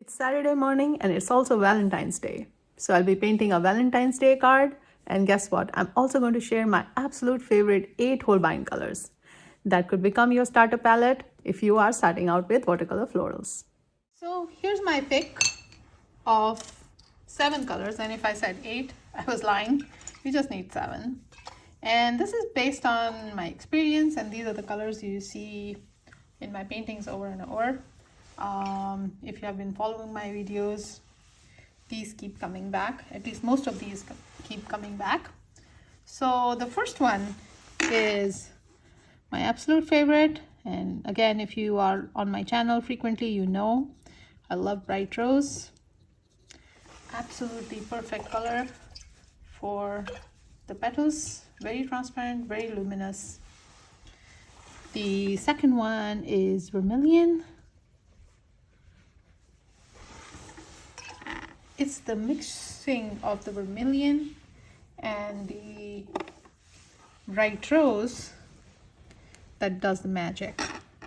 It's Saturday morning and it's also Valentine's Day. So I'll be painting a Valentine's Day card. And guess what? I'm also going to share my absolute favorite 8 Holbein colors. That could become your starter palette if you are starting out with watercolor florals. So here's my pick of 7 colors. And if I said 8, I was lying. You just need 7. And this is based on my experience, and these are the colors you see in my paintings over and over. If you have been following my videos, these keep coming back. At least most of these keep coming back. So the first one is my absolute favorite, and again, if you are on my channel frequently, you know I love bright rose. Absolutely perfect color for the petals. Very transparent, very luminous. The second one is vermilion. It's the mixing of the vermilion and the bright rose that does the magic.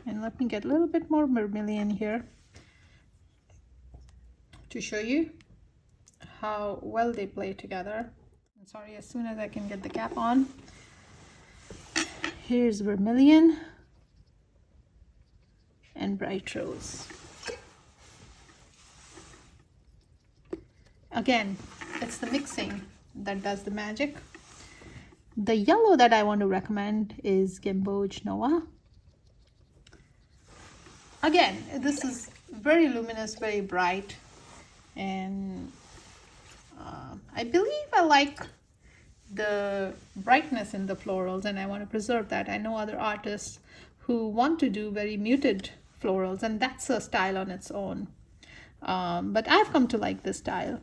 And let me get a little bit more vermilion here to show you how well they play together. I'm sorry, as soon as I can get the cap on. Here's vermilion and bright rose. Again, it's the mixing that does the magic. The yellow that I want to recommend is Gamboge Noah. Again, this is very luminous, very bright, and I believe I like the brightness in the florals, and I want to preserve that. I know other artists who want to do very muted florals, and that's a style on its own. But I've come to like this style.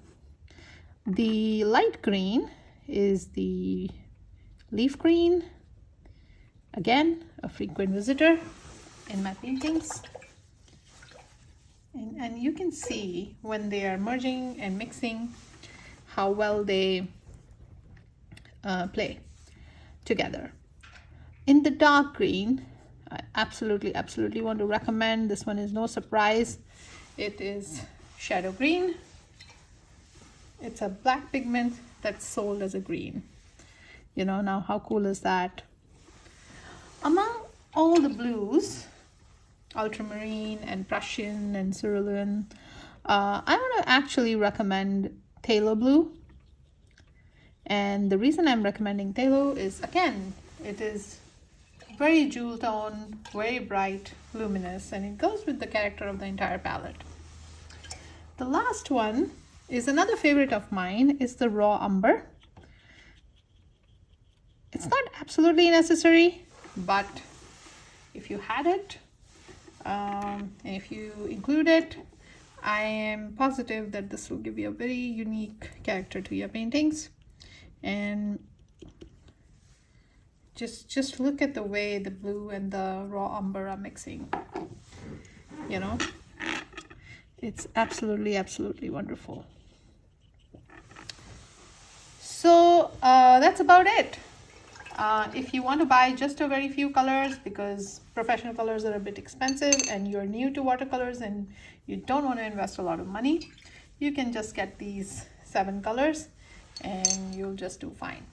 The light green is the leaf green. Again, a frequent visitor in my paintings. And you can see when they are merging and mixing how well they play together. In the dark green, I absolutely want to recommend. This one is no surprise. It is shadow green. It's a black pigment that's sold as a green. You know, now how cool is that? Among all the blues, ultramarine and Prussian and cerulean, I want to actually recommend phthalo blue. And the reason I'm recommending phthalo is, again, it is very jewel tone, very bright, luminous, and it goes with the character of the entire palette. The last one is another favorite of mine, is the raw umber. It's not absolutely necessary, but if you had it, and if you include it, I am positive that this will give you a very unique character to your paintings. And just look at the way the blue and the raw umber are mixing. You know, it's absolutely wonderful. So that's about it. If you want to buy just a very few colors, because professional colors are a bit expensive and you're new to watercolors and you don't want to invest a lot of money, you can just get these 7 colors and you'll just do fine.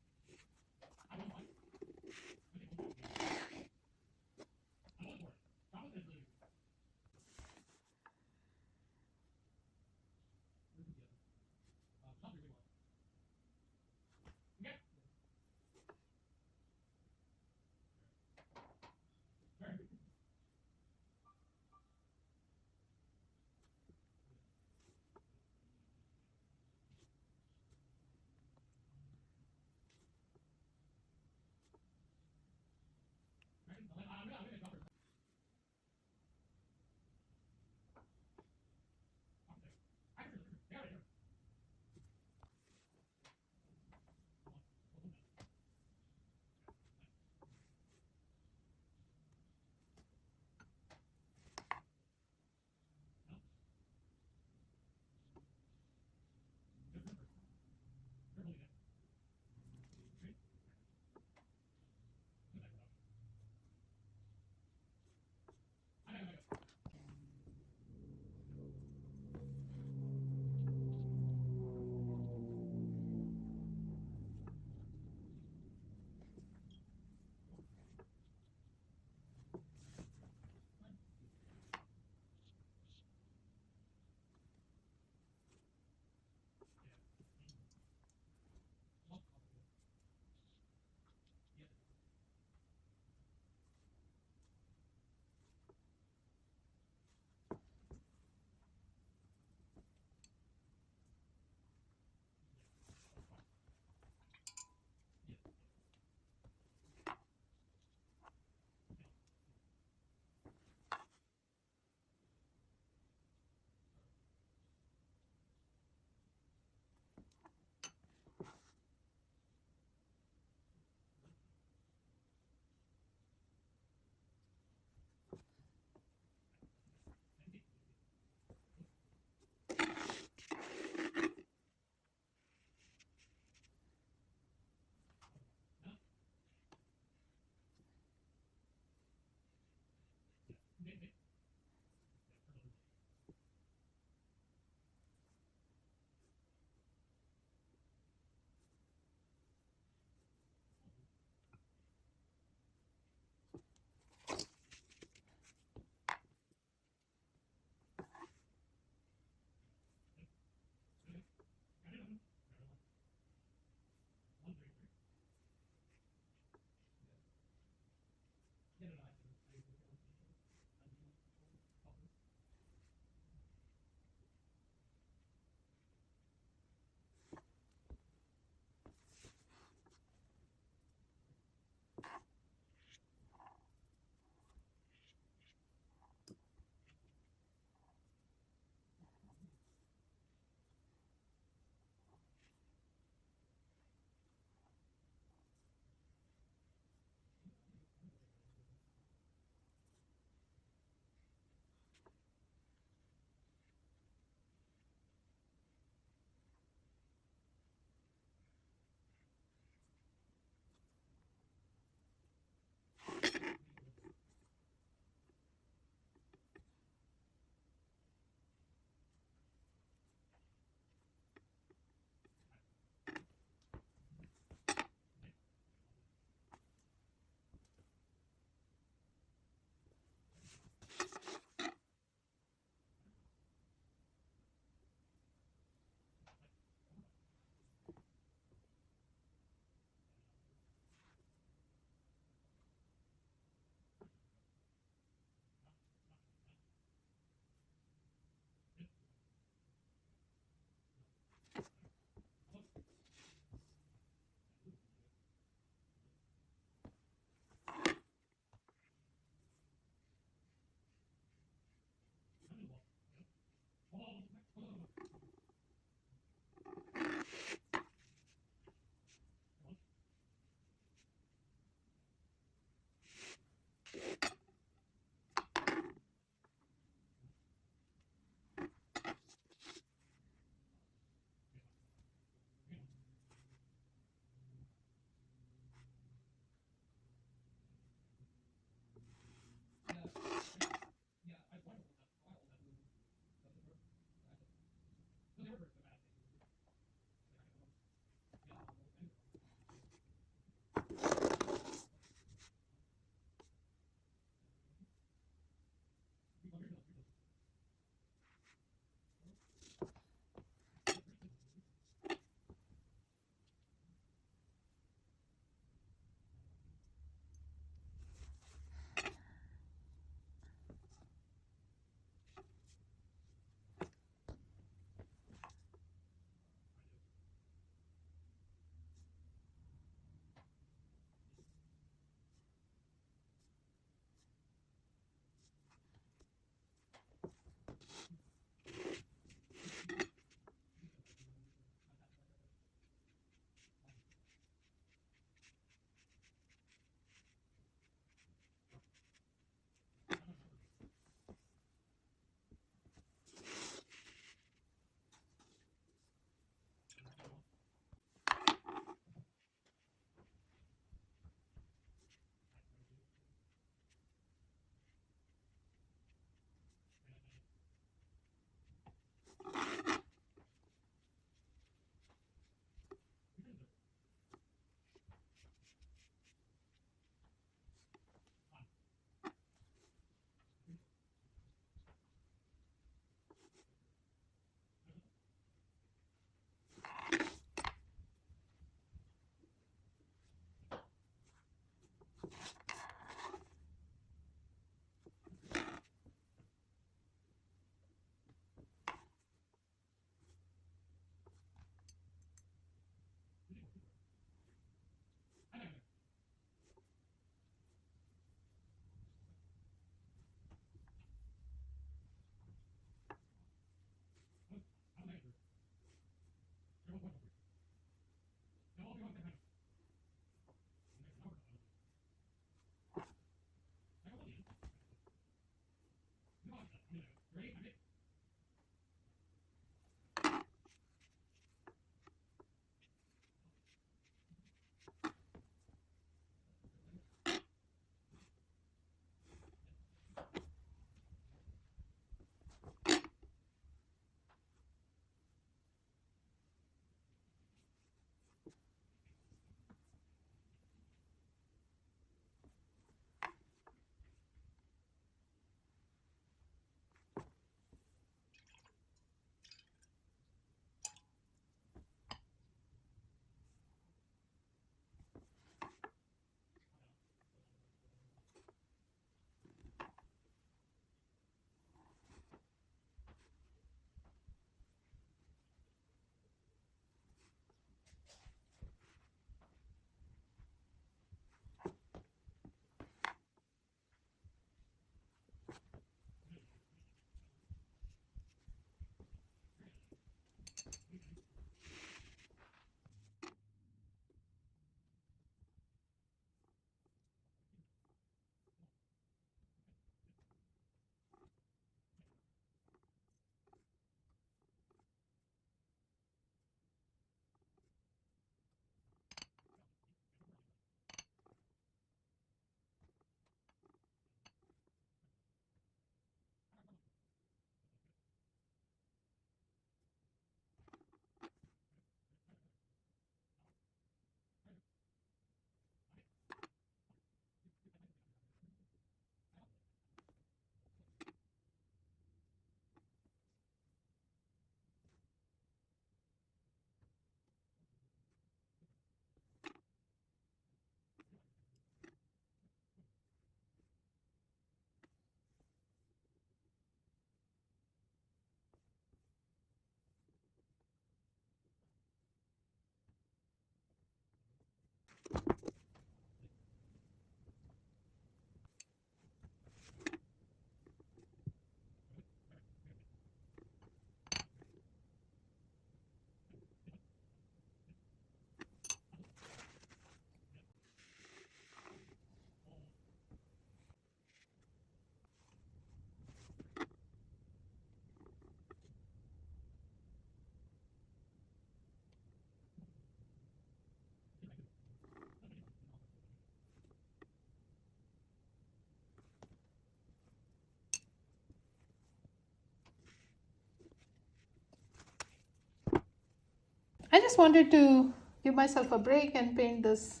I just wanted to give myself a break and paint this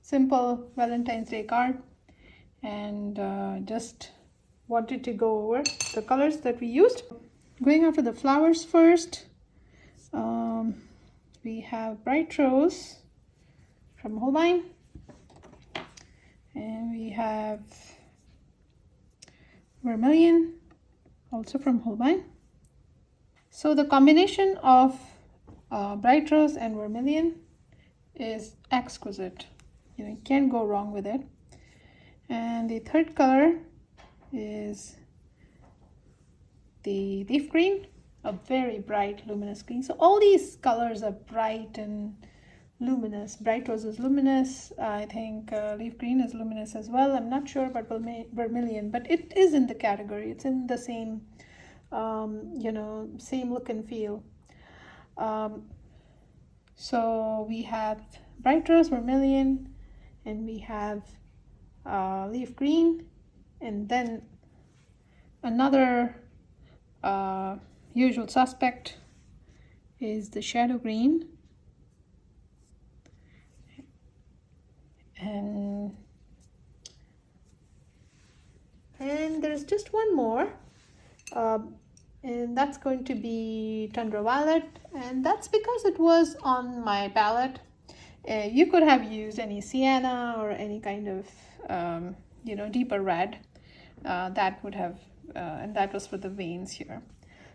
simple Valentine's Day card, and just wanted to go over the colors that we used. Going after the flowers first, we have Bright Rose from Holbein, and we have Vermilion also from Holbein. So the combination of Bright Rose and Vermilion is exquisite. You can't go wrong with it. And the third color is the leaf green, a very bright luminous green. So all these colors are bright and luminous. Bright Rose is luminous. I think leaf green is luminous as well. I'm not sure about Vermilion, but it is in the category. It's in the same same look and feel. So we have Bright Rose, Vermilion, and we have leaf green, and then another usual suspect is the shadow green, and there's just one more, and that's going to be Tundra Violet, and that's because it was on my palette. You could have used any sienna or any kind of deeper red. That would have and that was for the veins here.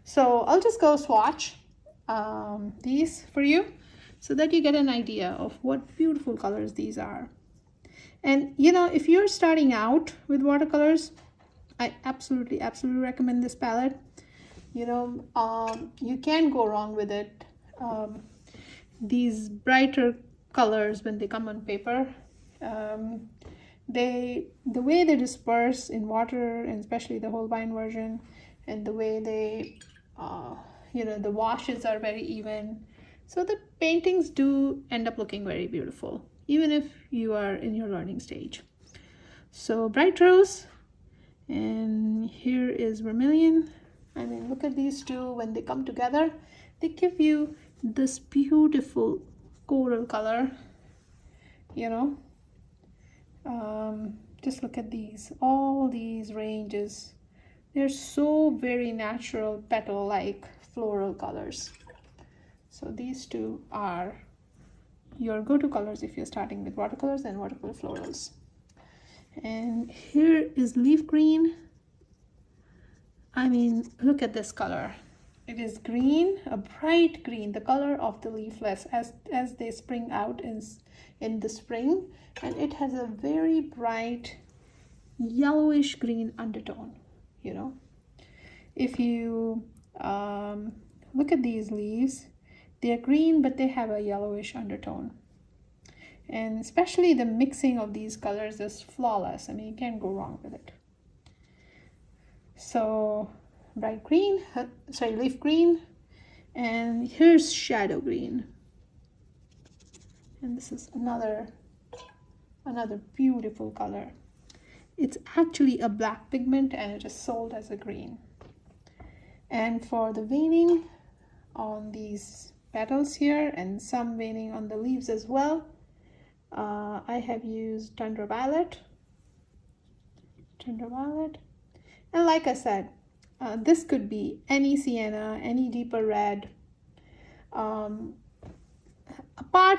So I'll just go swatch these for you so that you get an idea of what beautiful colors these are. And if you're starting out with watercolors, I absolutely recommend this palette. You can't go wrong with it. These brighter colors, when they come on paper, the way they disperse in water, and especially the Holbein version, and the way they the washes are very even, so the paintings do end up looking very beautiful even if you are in your learning stage. So bright rose, and here is vermilion. I mean, look at these two. When they come together, they give you this beautiful coral color, just look at these, all these ranges. They're so very natural, petal like floral colors. So these two are your go-to colors if you're starting with watercolors and watercolor florals. And here is leaf green. I mean, look at this color. It is green, a bright green, the color of the leaflets as they spring out in the spring, and it has a very bright yellowish green undertone. If you look at these leaves, they're green but they have a yellowish undertone, and especially the mixing of these colors is flawless. I mean, you can't go wrong with it. So bright green, leaf green, and here's shadow green, and this is another beautiful color. It's actually a black pigment and it is sold as a green. And for the veining on these petals here, and some veining on the leaves as well, I have used tundra violet, and like I said, this could be any sienna, any deeper red. Apart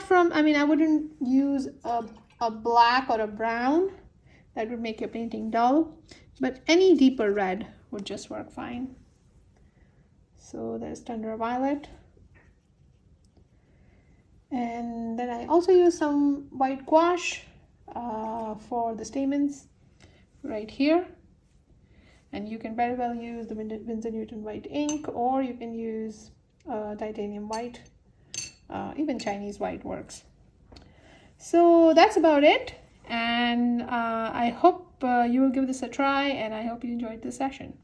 from, I mean, I wouldn't use a black or a brown. That would make your painting dull, but any deeper red would just work fine. So there's tundra violet. And then I also use some white gouache for the stamens right here. And you can very well use the Winsor Newton white ink, or you can use titanium white. Even Chinese white works. So that's about it. And I hope you will give this a try, and I hope you enjoyed this session.